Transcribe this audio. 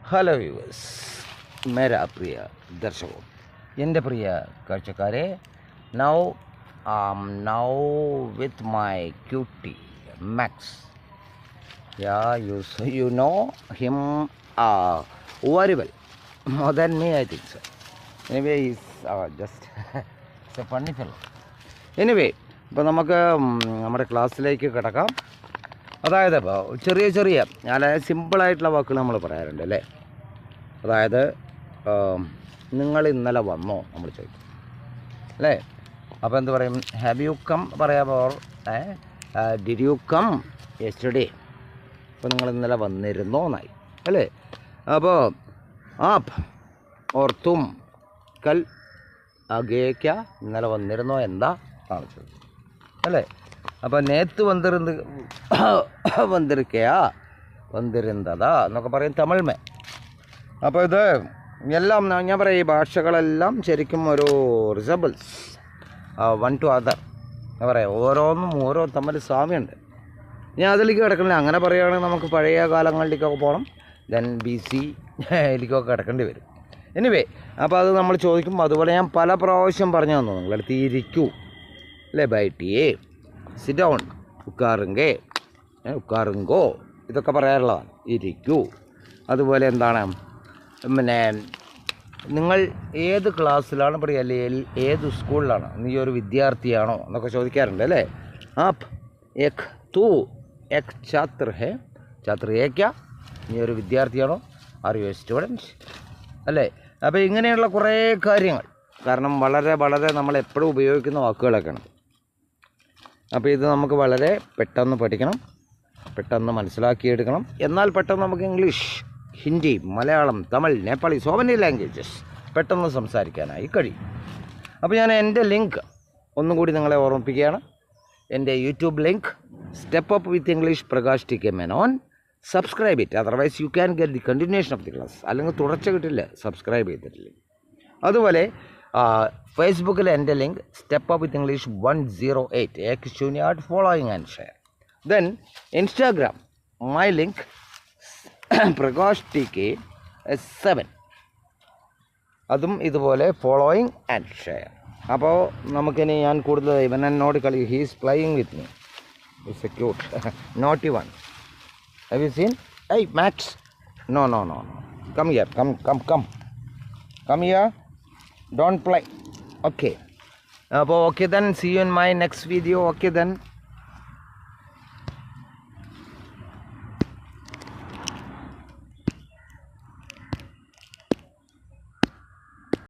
Hello viewers, മേരാ പ്രിയ ദർശകോ, എൻ്റെ പ്രിയ കാഴ്ചക്കാരെ, now with my cutie Max. Yeah, you know him very well, more than me I think so. Anyway, he's just it's a funny fellow. Anyway, ഇപ്പോൾ നമുക്ക് നമ്മുടെ ക്ലാസ്സിലേക്ക് കിടക്കാം. അതായത് ചെറിയ സിമ്പിളായിട്ടുള്ള വാക്കുകൾ നമ്മൾ പറയാറുണ്ട് അല്ലേ. അതായത് നിങ്ങൾ ഇന്നലെ വന്നോ നമ്മൾ ചോദിക്കും അല്ലേ. അപ്പോൾ എന്ത് പറയും? ഹാവ് യു കം പറയാമോ? Did you come yesterday? അപ്പോൾ നിങ്ങൾ ഇന്നലെ വന്നിരുന്നോ എന്നായി അല്ലേ. അപ്പോൾ ആപ്പ് ഓർ തും കൽ ആഗേക്ക, ഇന്നലെ വന്നിരുന്നോ എന്താ ആണ് ചോദിക്കും അല്ലേ. അപ്പോൾ നേത്ത് വന്നിരിക്കയാ വന്നിരുന്നതാ എന്നൊക്കെ പറയും തമിഴ്മേ. അപ്പോൾ ഇത് എല്ലാം ഞാൻ പറയാം, ഈ ഭാഷകളെല്ലാം ശരിക്കും ഒരു റിസബിൾസ് വൺ ടു അതർ ഞാൻ പറയാം. ഓരോന്നും ഓരോ തമ്മിൽ സാമ്യമുണ്ട്. ഞാൻ അതിലേക്ക് കിടക്കണില്ല. അങ്ങനെ പറയുകയാണെങ്കിൽ നമുക്ക് പഴയ കാലങ്ങളിലേക്കൊക്കെ പോകണം, ദെൻ BC യിലേക്കൊക്കെ കിടക്കേണ്ടി വരും. എനിവേ, അപ്പോൾ അത് നമ്മൾ ചോദിക്കുമ്പോൾ അതുപോലെ ഞാൻ പല പ്രാവശ്യം പറഞ്ഞു തന്നു നിങ്ങളടുത്ത്. ഇരിക്കൂ അല്ലേ, ബൈറ്റിയേ, സിറ്റ് ഡൗൺ, ഉക്കാറുങ്കോ, ഇതൊക്കെ പറയാറുള്ളതാണ്. ഇരിക്കൂ. അതുപോലെ എന്താണ്, പിന്നെ നിങ്ങൾ ഏത് ക്ലാസ്സിലാണ് പറയുക, അല്ലെങ്കിൽ ഏത് സ്കൂളിലാണ്, നീ ഒരു വിദ്യാർത്ഥിയാണോ എന്നൊക്കെ ചോദിക്കാറുണ്ട് അല്ലേ. ആപ്പ് എക് തൂ എക് ഛാത്ര ഹേ, ഛാത്ര ഏക്ക, നീ ഒരു വിദ്യാർത്ഥിയാണോ, ആർ യു എ സ്റ്റുഡൻറ്റ് അല്ലേ. അപ്പോൾ ഇങ്ങനെയുള്ള കുറേ കാര്യങ്ങൾ, കാരണം വളരെ നമ്മൾ എപ്പോഴും ഉപയോഗിക്കുന്ന വാക്കുകളൊക്കെയാണ്. അപ്പോൾ ഇത് നമുക്ക് വളരെ പെട്ടെന്ന് പഠിക്കണം, പെട്ടെന്ന് മനസ്സിലാക്കിയെടുക്കണം. എന്നാൽ പെട്ടെന്ന് നമുക്ക് English, Hindi, Malayalam, Tamil, Nepali, so many languages പെട്ടെന്ന് സംസാരിക്കാനായി കഴിയും. അപ്പോൾ ഞാൻ എൻ്റെ ലിങ്ക് ഒന്നും കൂടി നിങ്ങളെ ഓർമ്മിപ്പിക്കുകയാണ്. എൻ്റെ YouTube link step up with English Prakash TK Menon. Subscribe it, otherwise you can get the continuation of the class. അല്ലെങ്കിൽ തുടർച്ച കിട്ടില്ല സബ്സ്ക്രൈബ് ചെയ്തിട്ടില്ല. അതുപോലെ ഫേസ്ബുക്കിൽ എൻ്റെ link step up with English 108 ek ശൂന്യാർഡ് following and share. Then Instagram my link Prakash TK 7, അതും ഇതുപോലെ ഫോളോയിങ് ആൻഡ് ഷെയർ. അപ്പോൾ നമുക്കിനി ഞാൻ കൂടുതൽ ഇവൻ എന്നോട് കളി, he's playing with me, it's A cute naughty one. Have you seen? Hey Max, no, come here, come here, don't play. Okay, then see you in my next video. Okay then.